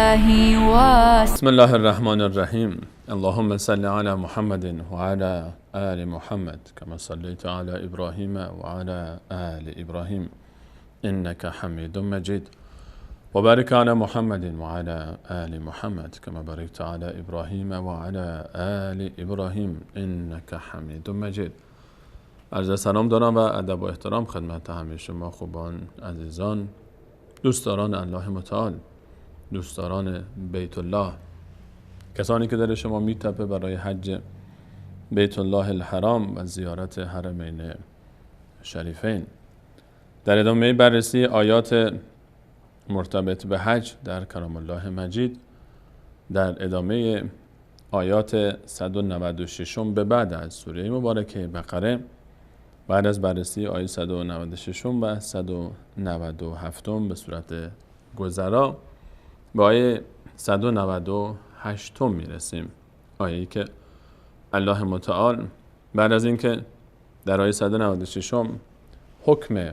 بسم الله الرحمن الرحیم. اللهم صل علی محمد و علی آل محمد كما صليت على ابراهیم و علی آل ابراهیم انك حمید مجید و بارک علی محمد و علی آل محمد كما باركت على ابراهیم و علی آل ابراهیم انك حمید مجید. عرض سلام دارم و ادب و احترام خدمت همه شما خوبان، عزیزان، دوستداران الله متعال، دوستداران بیت الله، کسانی که در شما میتپه برای حج بیت الله الحرام و زیارت حرمین شریفین. در ادامه بررسی آیات مرتبط به حج در کلام الله مجید، در ادامه آیات 196 به بعد از سوره مبارکه بقره، بعد از بررسی آیه 196 و 197 به صورت گذرا به آیه 198 میرسیم. آیه‌ای که الله متعال بعد از اینکه در آیه 196 حکم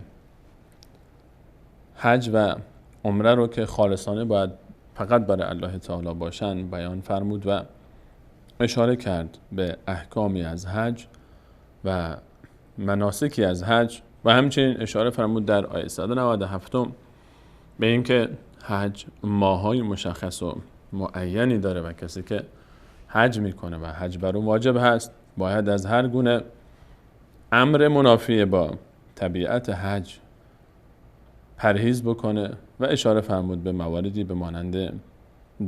حج و عمره رو که خالصانه باید فقط برای الله تعالی باشن بیان فرمود و اشاره کرد به احکامی از حج و مناسکی از حج و همچنین اشاره فرمود در آیه 197 به اینکه حج ماهای مشخص و معینی داره و کسی که حج میکنه و حج بر اون واجب هست باید از هر گونه امر منافی با طبیعت حج پرهیز بکنه و اشاره فرمود به مواردی به مانند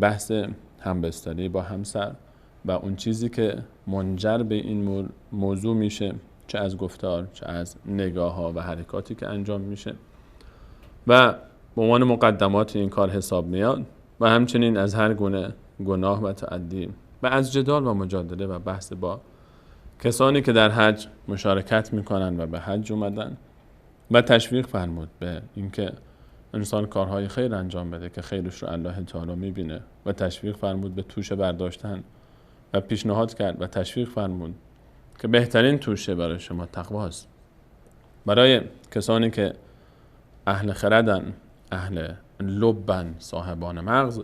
بحث همبستری با همسر و اون چیزی که منجر به این موضوع میشه، چه از گفتار چه از نگاه ها و حرکاتی که انجام میشه و به عنوان مقدمات این کار حساب میاد و همچنین از هر گونه گناه و تعدی و از جدال و مجادله و بحث با کسانی که در حج مشارکت میکنن و به حج اومدن و تشویق فرمود به اینکه انسان کارهای خیر انجام بده که خیرش رو الله تعالی میبینه و تشویق فرمود به توشه برداشتن و پیشنهاد کرد و تشویق فرمود که بهترین توشه برای شما تقواست. برای کسانی که اهل خردن، اهل لبن، صاحبان مغز،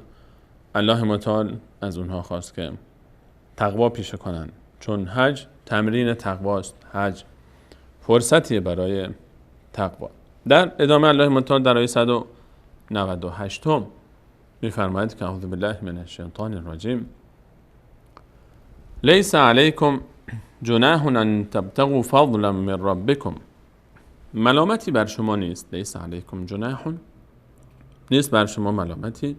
الله متعال از اونها خواست که تقوا پیشه کنن، چون حج تمرین تقواست، حج فرصتیه برای تقوا. در ادامه الله متعال در آیه 198 میفرماید که اعوذ بالله من الشیطان الرجیم لیس علیکم جناح ان تبتغوا فضلا من ربکم. ملامتی بر شما نیست، لیس علیکم جناح، نیست بر شما ملامتی،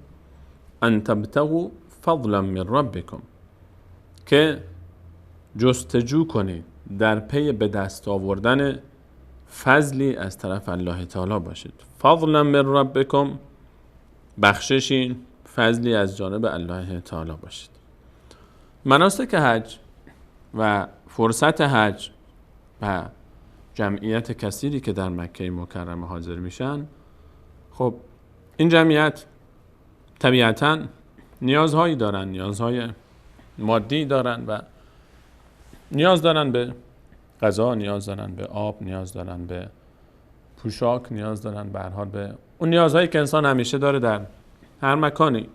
ان تبتغوا فضلا من ربکم، که جستجو کنید در پی به دست آوردن فضلی از طرف الله تعالی باشید. فضلا من ربکم، بخششی، فضلی از جانب الله تعالی باشید. مناسک حج و فرصت حج و جمعیت کثیری که در مکه مکرمه حاضر میشن، خب این جمعیت طبیعتاً نیازهایی دارن، نیازهای مادی دارن و نیاز دارن به غذا، نیاز دارن به آب، نیاز دارن به پوشاک، نیاز دارن به هر حال به اون نیازهایی که انسان همیشه داره در هر مکانی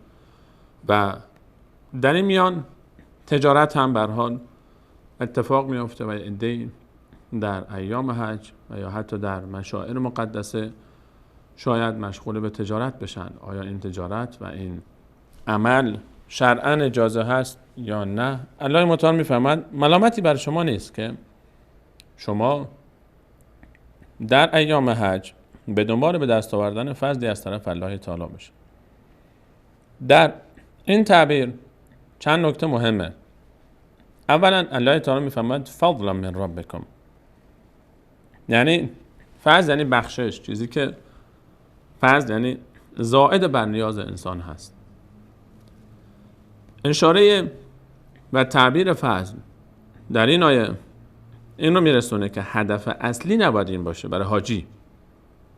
و در این میان تجارت هم به هر حال اتفاق میفته و عده‌ای در ایام حج و یا حتی در مشاعر مقدسه شاید مشغول به تجارت بشن. آیا این تجارت و این عمل شرعاً اجازه هست یا نه؟ الله متعال میفرماید ملامتی بر شما نیست که شما در ایام حج به دنبال به دست آوردن فضلی از طرف الله تعالی باشید. در این تعبیر چند نکته مهمه. اولا الله تعالی میفرماید فضلا من ربکم، یعنی فضل یعنی بخشش، چیزی که فضل یعنی زائد بر نیاز انسان هست. اشاره و تعبیر فضل در این آیه این رو میرسونه که هدف اصلی نباید این باشه. برای حاجی،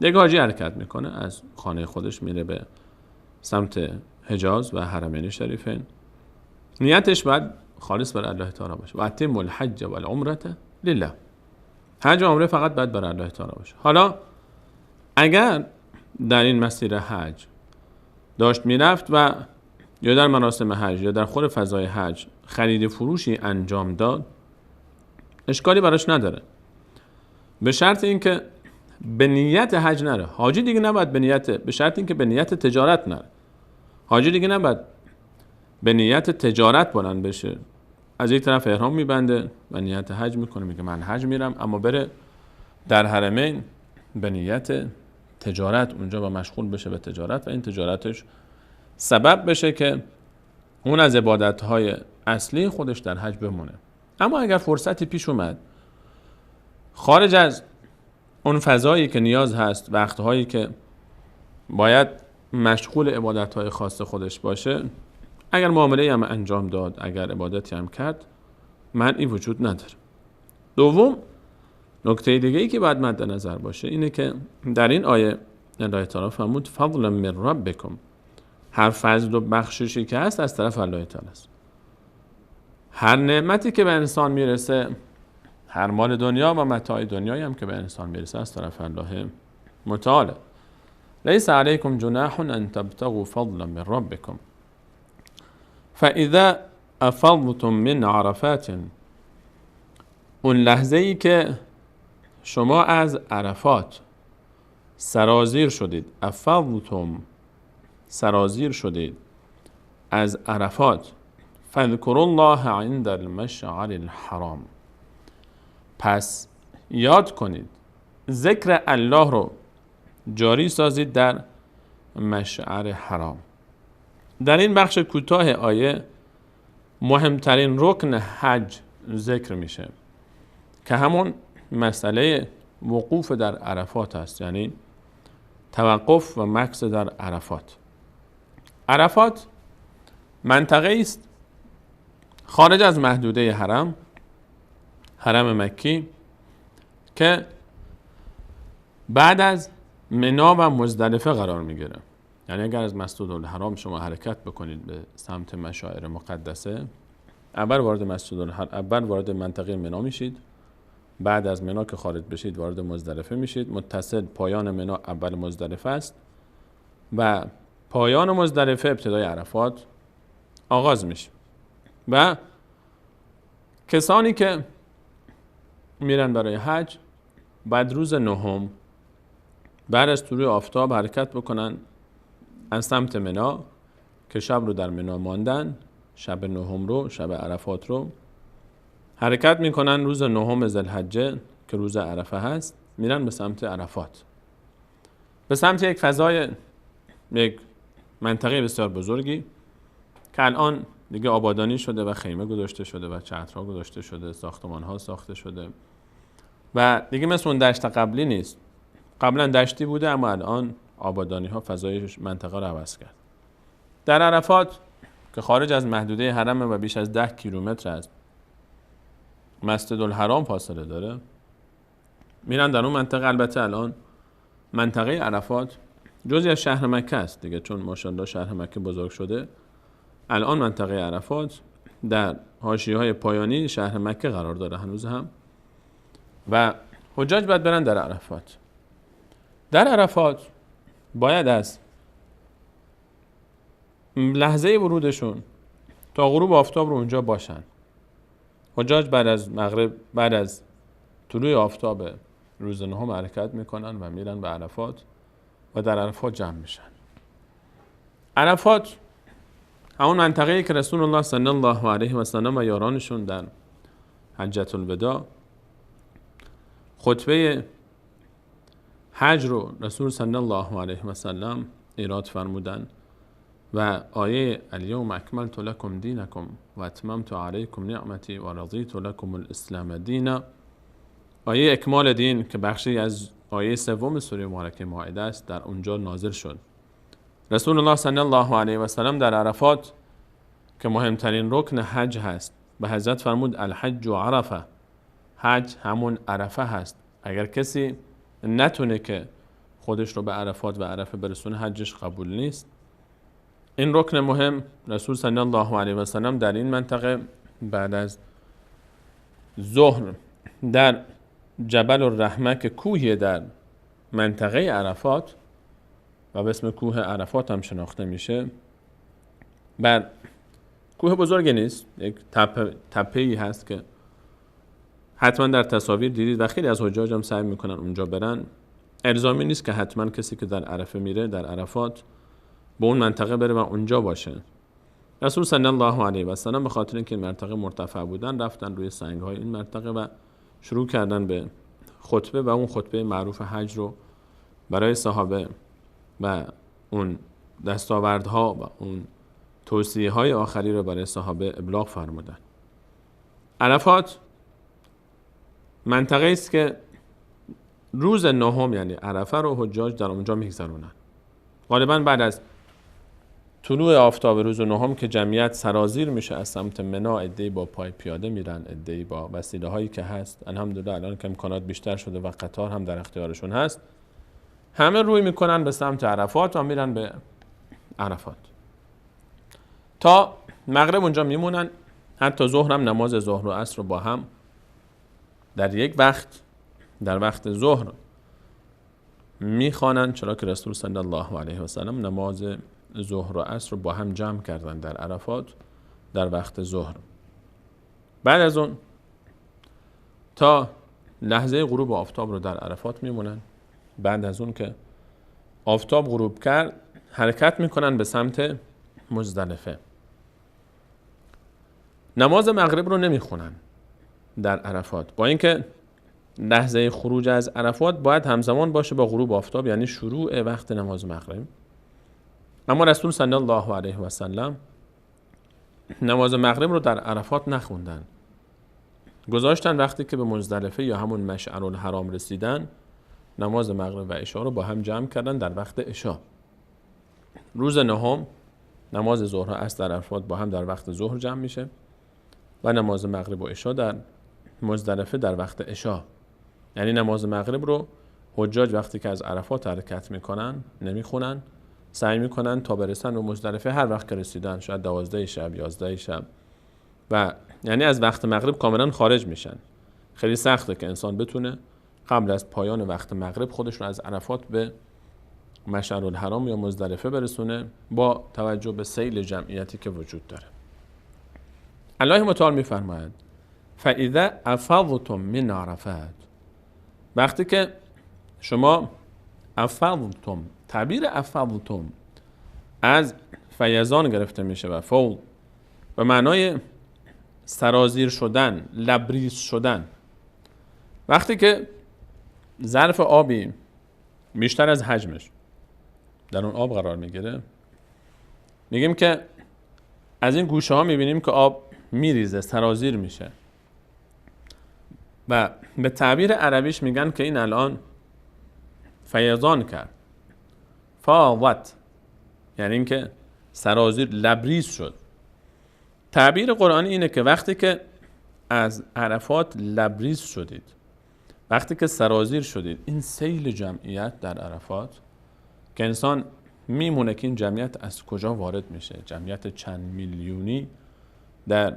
یک حاجی حرکت میکنه از خانه خودش میره به سمت حجاز و حرمین شریفین، نیتش باید خالص برای الله تعالی باشه. و اتم الحج والعمره لله، حج و عمره فقط باید برای الله تعالی باشه. حالا اگر در این مسیر حج داشت میرفت و یا در مراسم حج یا در خود فضای حج خرید فروشی انجام داد، اشکالی براش نداره، به شرط اینکه به نیت حج نره. حاجی دیگه نباید به شرط اینکه به نیت تجارت نره. حاجی دیگه نباید به نیت تجارت بلند بشه، از یک طرف احرام میبنده و نیت حج میکنه، میگه من حج میرم، اما بره در حرمین به نیت تجارت اونجا با مشغول بشه به تجارت و این تجارتش سبب بشه که اون از عبادتهای اصلی خودش در حج بمونه. اما اگر فرصتی پیش اومد خارج از اون فضایی که نیاز هست، وقتهایی که باید مشغول عبادتهای خاص خودش باشه، اگر معامله هم انجام داد، اگر عبادتی هم کرد، مانعی وجود نداره. دوم، نکته دیگه ای که باید مد نظر باشه اینه که در این آیه الله تعالی فرمود فضلا من ربکم، هر فضل و بخششی که هست از طرف الله تعالی است. هر نعمتی که به انسان میرسه، هر مال دنیا و متاع دنیایی هم که به انسان میرسه از طرف الله متعال. لیس علیکم جناح ان تبتغوا فضلا من ربکم فاذا افضتم من عرفات، اون لحظه ای که شما از عرفات سرازیر شدید، افضتم سرازیر شدید از عرفات، فاذکروا الله عند المشعر الحرام، پس یاد کنید، ذکر الله رو جاری سازید در مشعر حرام. در این بخش کوتاه آیه مهمترین رکن حج ذکر میشه که همون مسئله وقوف در عرفات است، یعنی توقف و مکث در عرفات. عرفات منطقه است خارج از محدوده حرم مکی که بعد از منا و مزدلفه قرار میگیره. یعنی اگر از مسجد الحرام شما حرکت بکنید به سمت مشاعر مقدسه، اول وارد منطقه منا میشید، بعد از منا که خارج بشید وارد مزدلفه میشید. متصل پایان منا اول مزدلفه است و پایان مزدلفه ابتدای عرفات آغاز میشه. و کسانی که میرن برای حج بعد روز نهم بعد از طلوع آفتاب حرکت بکنن از سمت منا که شب رو در منا ماندن، شب نهم رو، شب عرفات رو حرکت میکنن. روز نهم ذوالحجه که روز عرفه هست میرن به سمت عرفات، به سمت یک فضای، یک منطقه بسیار بزرگی که الان دیگه آبادانی شده و خیمه گذاشته شده و چترها گذاشته شده، ساختمان ها ساخته شده و دیگه مثل اون دشت قبلی نیست. قبلا دشتی بوده اما الان آبادانی ها فضای منطقه رو عوض کرد. در عرفات که خارج از محدوده حرم و بیش از 10 کیلومتر از مسجد الحرام فاصله داره، میرن در اون منطقه. البته الان منطقه عرفات جزئی از شهر مکه است دیگه، چون ماشاءالله شهر مکه بزرگ شده. الان منطقه عرفات در حاشیه‌های پایانی شهر مکه قرار داره هنوز هم و حجاج باید برن در عرفات. در عرفات باید از لحظه ورودشون تا غروب آفتاب رو اونجا باشن. حجاج بعد از مغرب، بعد از طلوع آفتاب روز نهم حرکت میکنن و میرن به عرفات و در عرفات جمع میشن. عرفات همون منطقه‌ای که رسول الله صلی الله علیه و سلم و یارانشون در حجة الوداع خطبه حج رو رسول صلی الله علیه و سلم ایراد فرمودن و آیه الیوم اکملت لکم دینکم و اتممت علیکم نعمتی و رضیت لکم الاسلام دینا، آیه اکمال دین که بخشی از آیه سوم سوره مبارکه مائده است در اونجا نازل شد. رسول الله صلی الله علیه و سلم در عرفات که مهمترین رکن حج هست به حضرت فرمود الحج و عرفه، حج همون عرفه هست. اگر کسی نتونه که خودش رو به عرفات و عرفه برسونه حجش قبول نیست. این رکن مهم رسول صلی الله علیه و سلم در این منطقه بعد از ظهر در جبل الرحمه که کوهی در منطقه عرفات و به اسم کوه عرفات هم شناخته میشه، بر کوه بزرگی نیست، یک تپه‌ای هست که حتما در تصاویر دیدید و خیلی از حجاج هم سعی میکنن اونجا برن. الزامی نیست که حتما کسی که در عرفه میره، در عرفات، به اون منطقه بره و اونجا باشه. رسول صلی الله علیه و سلم به خاطر اینکه این منطقه مرتفع بودن رفتن روی سنگ‌های این منطقه و شروع کردن به خطبه و اون خطبه معروف حج رو برای صحابه و اون دستاوردها و اون توصیه‌های آخری رو برای صحابه ابلاغ فرمودن. عرفات منطقه است که روز نهم یعنی عرفه رو حجاج در اونجا میگذرونن. غالبا بعد از طلوع آفتاب روز نهم که جمعیت سرازیر میشه از سمت منی، عده‌ای با پای پیاده میرن، عده‌ای با وسیله هایی که هست. الحمدلله الان که امکانات بیشتر شده و قطار هم در اختیارشون هست، همه روی میکنن به سمت عرفات و میرن به عرفات. تا مغرب اونجا میمونن، حتی ظهر هم نماز ظهر و عصر رو با هم در یک وقت، در وقت ظهر میخوانن، چرا که رسول صلی الله علیه و سلم نماز ظهر و عصر رو با هم جمع کردن در عرفات در وقت ظهر. بعد از اون تا لحظه غروب آفتاب رو در عرفات میمونن. بعد از اون که آفتاب غروب کرد حرکت میکنن به سمت مزدلفه. نماز مغرب رو نمیخونن در عرفات، با اینکه لحظه خروج از عرفات باید همزمان باشه با غروب آفتاب، یعنی شروع وقت نماز مغرب. اما رسول صلی الله علیه و سلم نماز مغرب رو در عرفات نخوندن، گذاشتن وقتی که به مزدلفه یا همون مشعر الحرام رسیدن نماز مغرب و عشا رو با هم جمع کردن در وقت عشا. روز نهم نماز ظهر و عصر در عرفات با هم در وقت ظهر جمع میشه و نماز مغرب و عشا در مزدلفه در وقت عشا. یعنی نماز مغرب رو حجاج وقتی که از عرفات حرکت میکنن نمیخونن، سعی میکنن تا برسن به مزدلفه هر وقت که رسیدن، شاید 12 شب 11 شب، و یعنی از وقت مغرب کاملا خارج میشن. خیلی سخته که انسان بتونه قبل از پایان وقت مغرب خودش رو از عرفات به مشعر الحرام یا مزدلفه برسونه با توجه به سیل جمعیتی که وجود داره. الله متعال میفرماید فاذا افضتم من عرفات، وقتی که شما افضتم، تعبیر افضتم از فیضان گرفته میشه و فوض به معنای سرازیر شدن، لبریز شدن. وقتی که ظرف آبی بیشتر از حجمش در اون آب قرار میگیره، میگیم که از این گوشه ها میبینیم که آب میریزه، سرازیر میشه و به تعبیر عربیش میگن که این الان فیضان کرد، فاضت، یعنی این که سرازیر لبریز شد. تعبیر قرآنی اینه که وقتی که از عرفات لبریز شدید، وقتی که سرازیر شدید، این سیل جمعیت در عرفات که انسان میمونه که این جمعیت از کجا وارد میشه، جمعیت چند میلیونی در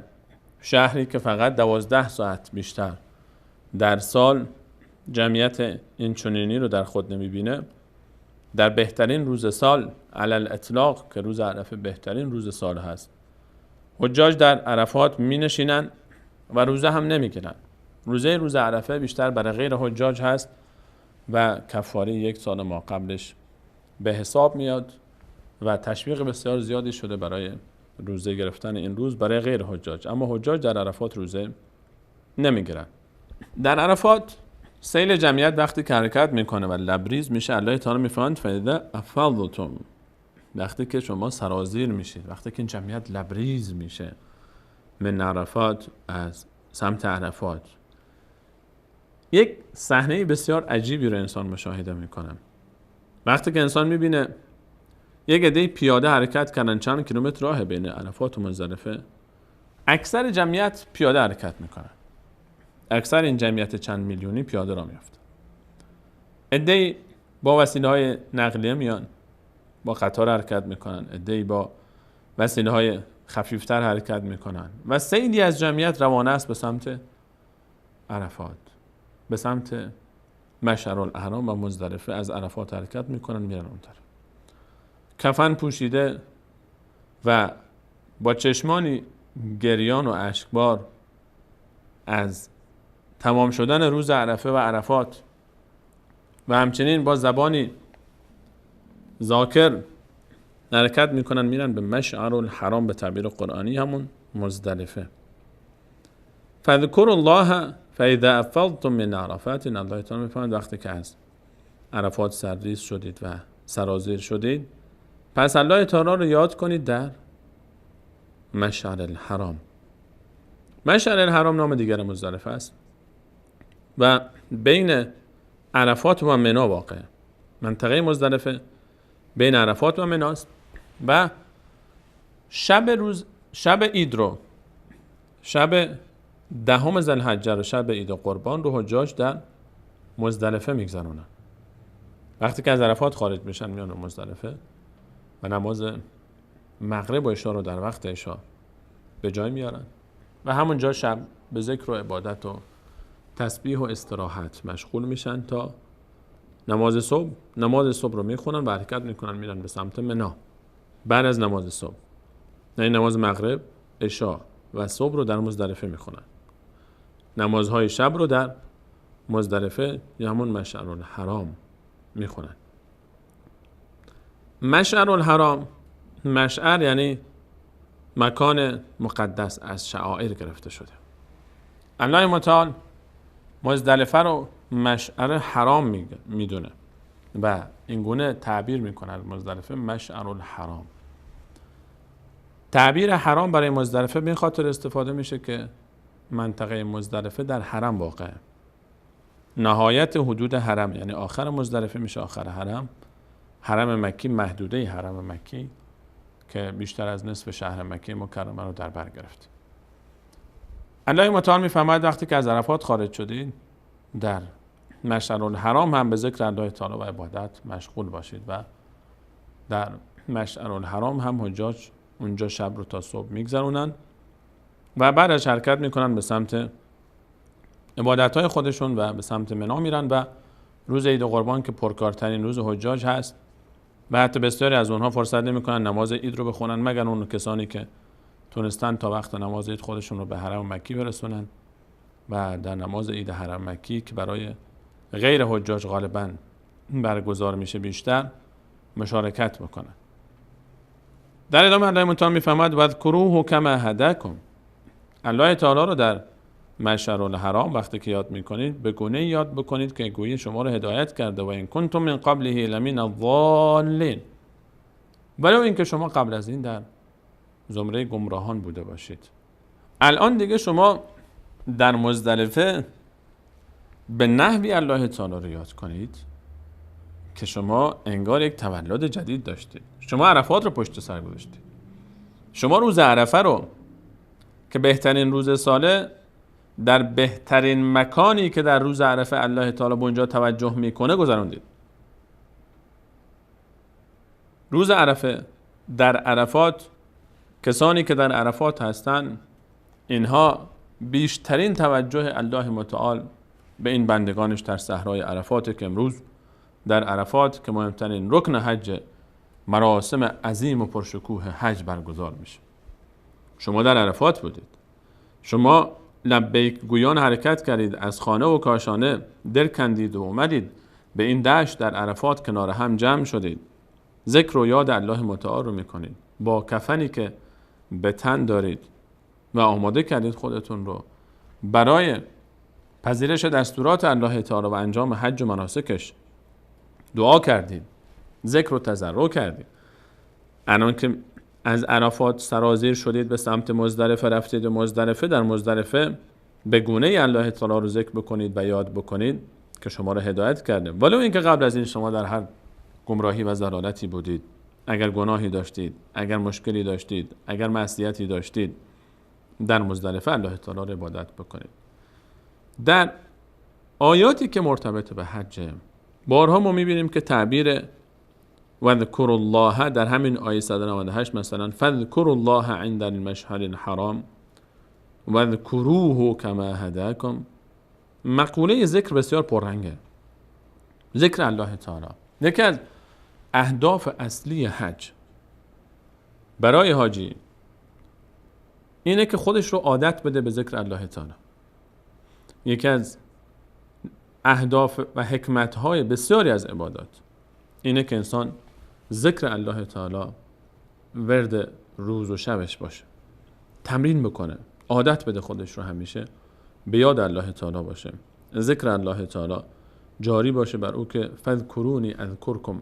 شهری که فقط 12 ساعت بیشتر در سال جمعیت این چنینی رو در خود نمیبینه. در بهترین روز سال علل اطلاق که روز عرفه بهترین روز سال هست، حجاج در عرفات می نشینن و روزه هم نمیگیرن. روز عرفه بیشتر برای غیر حجاج هست و کفاره یک سال ما قبلش به حساب میاد و تشویق بسیار زیادی شده برای روزه گرفتن این روز برای غیر حجاج، اما حجاج در عرفات روزه نمیگیرن. در عرفات سیل جمعیت وقتی که حرکت میکنه و لبریز میشه، الله تعالی میفرماید فاذا افضتم، وقتی که شما سرازیر میشید، وقتی که این جمعیت لبریز میشه من عرفات، از سمت عرفات. یک صحنه بسیار عجیبی رو انسان مشاهده میکنه وقتی که انسان میبینه یک عده پیاده حرکت کردن، چند کیلومتر راه بین عرفات و مزدلفه، اکثر جمعیت پیاده حرکت میکنن، اکثر این جمعیت چند میلیونی پیاده را میافتن. عده‌ای با وسیله‌های نقلیه میان، با قطار حرکت میکنن، عده‌ای با وسیله‌های خفیفتر حرکت میکنن و سیلی از جمعیت روانه است به سمت عرفات، به سمت مشعر الحرام و مزدلفه. از عرفات حرکت میکنن میرن اون طرف، کفن پوشیده و با چشمانی گریان و اشکبار از تمام شدن روز عرفه و عرفات و همچنین با زبانی ذاکر حرکت میکنن میرن به مشعر الحرام، به تعبیر قرآنی همون مزدلفه. فذکر الله فاذا افضتم من عرفات، این الله تعالی میفرماید وقتی که از عرفات سرریز شدید و سرازیر شدید، پس الله تعالی رو یاد کنید در مشعر الحرام. مشعر الحرام نام دیگر مزدلفه است و بین عرفات و منی واقع. منطقه مزدلفه بین عرفات و منی است و شب عید رو، شب 10 ذوالحجه رو، شب عید و قربان رو حجاج در مزدلفه میگذرونن. وقتی که از عرفات خارج میشن میان رو مزدلفه و نماز مغرب و عشا رو در وقت عشا به جای میارن و همونجا شب به ذکر و عبادت و تسبیح و استراحت مشغول میشن تا نماز صبح رو میخونن و حرکت میکنن میرن به سمت منی. بعد از نماز صبح، یعنی نماز مغرب، عشا و صبح رو در مزدلفه میخونن. نمازهای شب رو در مزدلفه یا همون مشعر الحرام میخونن. مشعر الحرام، مشعر یعنی مکان مقدس، از شعائر گرفته شده. الله متعال مزدلفه رو مشعر حرام میدونه و اینگونه تعبیر میکنه از مزدلفه مشعر الحرام. تعبیر حرام برای مزدلفه به این خاطر استفاده میشه که منطقه مزدلفه در حرم واقعه. نهایت حدود حرم، یعنی آخر مزدلفه میشه آخر حرم. حرم مکی، محدوده حرم مکی که بیشتر از نصف شهر مکی مکرمه رو در بر گرفت. الله متعال میفرماید وقتی که از عرفات خارج شدید در مشعر الحرام هم به ذکر الله تعالی و عبادت مشغول باشید و در مشعر الحرام هم حجاج اونجا شب رو تا صبح میگذرونن و بعدش حرکت میکنن به سمت عبادت‌های خودشون و به سمت منی میرن و روز عید قربان که پرکارترین روز حجاج هست و حتی بسیاری از اونها فرصت نمیکنن نماز عید رو بخونن مگر اون کسانی که تونستن تا وقت نماز عید خودشون رو به حرم مکی برسونن و در نماز عید حرم مکی که برای غیر حجاج غالباً برگزار میشه بیشتر مشارکت بکنن. در ادامه الله متعال میفرماید واذکروه کما هداکم. الله تعالی رو در مشعر الحرام وقتی که یاد میکنید به گونه یاد بکنید که گویی شما رو هدایت کرده و این کنتم من قبله لمن الضالین، ولو اینکه شما قبل از این در زمره گمراهان بوده باشید. الان دیگه شما در مزدلفه به نحوی الله تعالی رو یاد کنید که شما انگار یک تولد جدید داشتید. شما عرفات رو پشت سر گذاشتید. شما روز عرفه رو که بهترین روز ساله در بهترین مکانی که در روز عرفه الله تعالی به اونجا توجه میکنه گذروندید. روز عرفه در عرفات، کسانی که در عرفات هستن اینها بیشترین توجه الله متعال به این بندگانش در صحرای عرفات که امروز در عرفات که مهمترین رکن حج، مراسم عظیم و پرشکوه حج برگزار میشه. شما در عرفات بودید، شما لبیک گویان حرکت کردید، از خانه و کاشانه دل کندید و اومدید به این دشت در عرفات کنار هم جمع شدید، ذکر و یاد الله متعال رو میکنید با کفنی که به تن دارید و آماده کردید خودتون رو برای پذیرش دستورات الله تعالی و انجام حج و مناسکش. دعا کردید، ذکر و تضرع کردید. الان که از عرفات سرازیر شدید به سمت مزدلفه رفتید و مزدلفه، در مزدلفه به گونه الله تعالی رو ذکر بکنید و یاد بکنید که شما رو هدایت کرده، ولو اینکه قبل از این شما در هر گمراهی و ضلالتی بودید، اگر گناهی داشتید، اگر مشکلی داشتید، اگر معصیتی داشتید، در مزدلفه الله تعالی رو عبادت بکنید. در آیاتی که مرتبط به حج بارها ما میبینیم که تعبیر وذکر الله در همین آیه 198 مثلا فذکر الله عند المشعر الحرام وذکروه کما هداکم، مقوله ذکر بسیار پررنگه. ذکر الله تعالی یکی از اهداف اصلی حج برای حاجی اینه که خودش رو عادت بده به ذکر الله تعالی. یکی از اهداف و حکمت‌های بسیاری از عبادات اینه که انسان ذکر الله تعالی ورد روز و شبش باشه، تمرین بکنه، عادت بده خودش رو همیشه به یاد الله تعالی باشه، ذکر الله تعالی جاری باشه بر او که فذکرونی اذکرکم.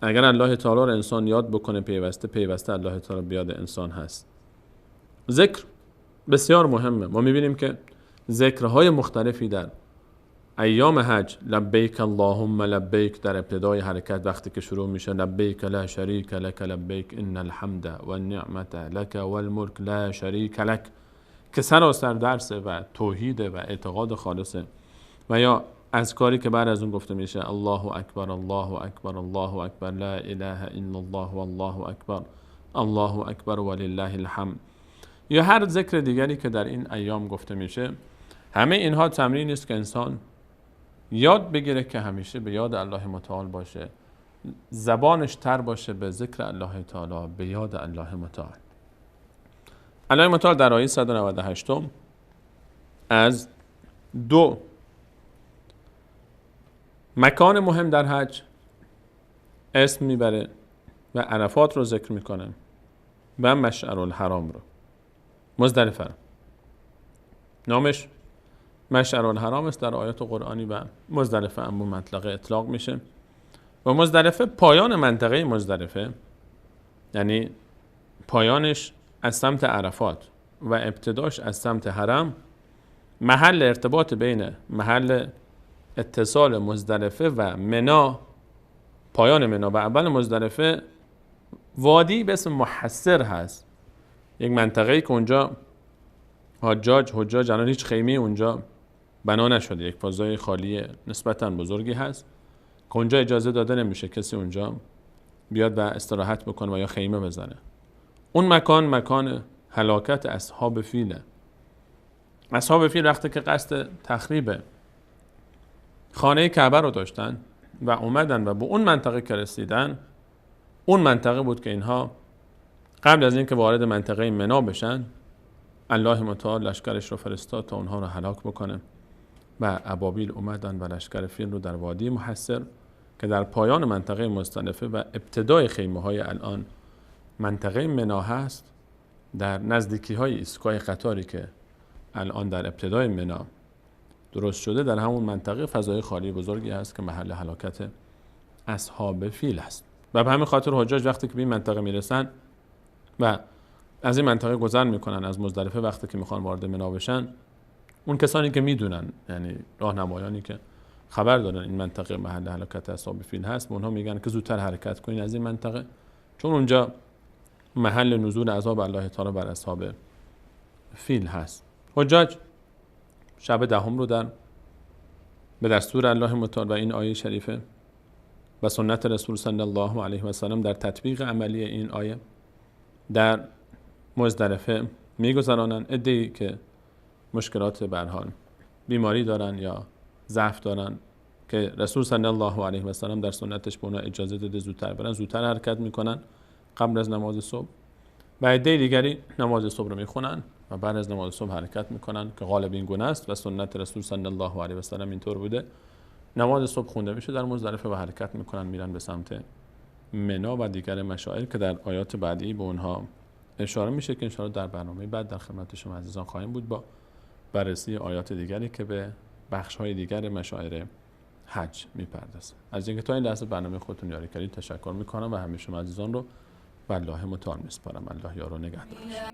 اگر الله تعالی رو انسان یاد بکنه پیوسته الله تعالی به یاد انسان هست. ذکر بسیار مهمه. ما میبینیم که ذکرهای مختلفی در ایام حج، لبیک اللهم لبیک، در ابتدای حرکت وقتی که شروع میشه لبیک لا شریک لک لبیک ان الحمد والنعمت لک والملک لا شریک لک، که سراسر درس و توحید و اعتقاد خالصه. و یا اذکاری که بعد از اون گفته میشه الله اکبر الله اکبر الله اکبر لا اله الا الله والله اکبر الله اکبر ولله الحمد، یا هر ذکر دیگری که در این ایام گفته میشه. همه اینها تمرین است که انسان یاد بگیره که همیشه به یاد الله متعال باشه، زبانش تر باشه به ذکر الله تعالی، به یاد الله متعال. الله متعال در آیه 198 از دو مکان مهم در حج اسم میبره و عرفات رو ذکر میکنه و مشعر الحرام رو، مزدلفه رو. نامش مشعر الحرام است در آیات قرآنی و مزدلفه هم مطلقه اطلاق میشه. و مزدلفه پایان منطقه مزدلفه، یعنی پایانش از سمت عرفات و ابتداش از سمت حرم، محل ارتباط بین محل اتصال مزدلفه و منا، پایان منا و اول مزدلفه وادی به اسم محصر هست، یک منطقه‌ای که اونجا حجاج الان هیچ خیمه اونجا بنا نشده، یک فضای خالی نسبتاً بزرگی هست که اونجا اجازه داده نمیشه کسی اونجا بیاد و استراحت بکنه و یا خیمه بزنه. اون مکان هلاکت اصحاب فیله. اصحاب فیل وقتی که قصد تخریب خانه کعبه رو داشتن و اومدن و به اون منطقه که رسیدن، اون منطقه بود که اینها قبل از اینکه وارد منطقه منا بشن، الله متعال لشکرش رو فرستاد تا اونها رو هلاک بکنه و ابابیل اومدن و لشکر فیل رو در وادی محصر که در پایان منطقه مزدلفه و ابتدای خیمه های الان منطقه منا هست، در نزدیکی های ایستگاه قطاری که الان در ابتدای منا درست شده، در همون منطقه فضای خالی بزرگی هست که محل هلاکت اصحاب فیل است. و به همین خاطر حجاج وقتی که به این منطقه میرسن و از این منطقه گذر میکنن از مزدلفه، وقتی که میخوان وارد منا بشن، اون کسانی که میدونن، یعنی راهنمایانی که خبر دارن این منطقه محل هلاکت اصحاب فیل هست، به اونها میگن که زودتر حرکت کنین از این منطقه، چون اونجا محل نزول عذاب الله تعالی بر اصحاب فیل هست. حجاج شب دهم رو به دستور الله متعال و این آیه شریفه و سنت رسول صلی الله علیه و سلم در تطبیق عملی این آیه در مزدلفه میگذرانن. عده‌ای که مشکلات به هر حال بیماری دارن یا ضعف دارن که رسول صلی الله علیه و سلم در سنتش به اونها اجازه داده زودتر برن، زودتر حرکت میکنن قبل از نماز صبح، و عده دیگری نماز صبح رو میخونن و بعد از نماز صبح حرکت میکنن که غالب این گونه است و سنت رسول صلی الله علیه و سلم اینطور بوده. نماز صبح خونده میشه در مزدلفه و حرکت میکنن میرن به سمت منا و دیگر مشاعر که در آیات بعدی به اونها اشاره میشه که ان شاء الله در برنامه بعد در خدمت شما عزیزان خواهیم بود با بررسی آیات دیگری که به بخش‌های دیگر مشاعر حج میپردازه. از اینکه تا این لحظه برنامه خودتون یاری کردید تشکر میکنم و همه شما عزیزان رو به الله متعال میسپارم. الله یار و نگهدارش.